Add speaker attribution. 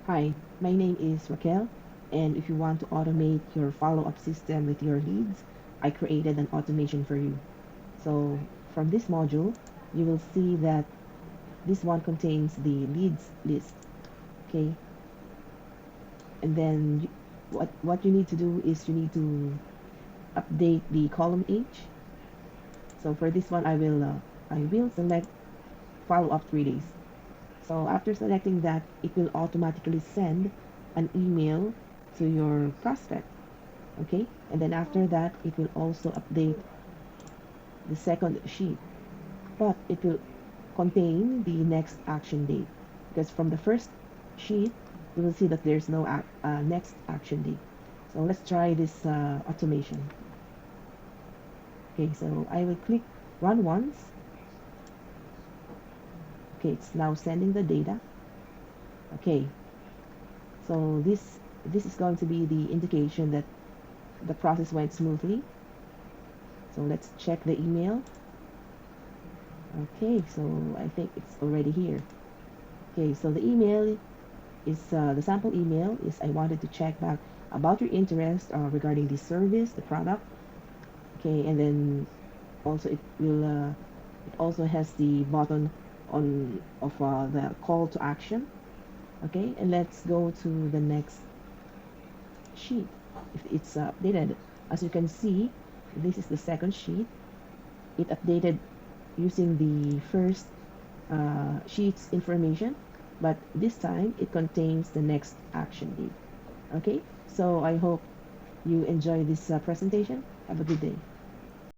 Speaker 1: Hi, my name is Raquel, and if you want to automate your follow-up system with your leads, I created an automation for you. So from this module, you will see that this one contains the leads list, okay? And then what you need to do is you need to update the column H. So for this one, I will select follow-up 3 days. So after selecting that, it will automatically send an email to your prospect. Okay, and then after that it will also update the second sheet, but it will contain the next action date, because from the first sheet you will see that there's no next action date. So let's try this automation. Okay, so I will click run once. Okay, it's now sending the data. Okay, so this is going to be the indication that the process went smoothly. So let's check the email. Okay, so I think it's already here. Okay, so the email is the sample email is I wanted to check back about your interest regarding the service, the product. Okay, and then also it also has the button on of the call to action. Okay, and let's go to the next sheet. If it's updated, as you can see, this is the second sheet. It updated using the first sheet's information, but this time it contains the next action date. Okay, so I hope you enjoy this presentation. Have a good day.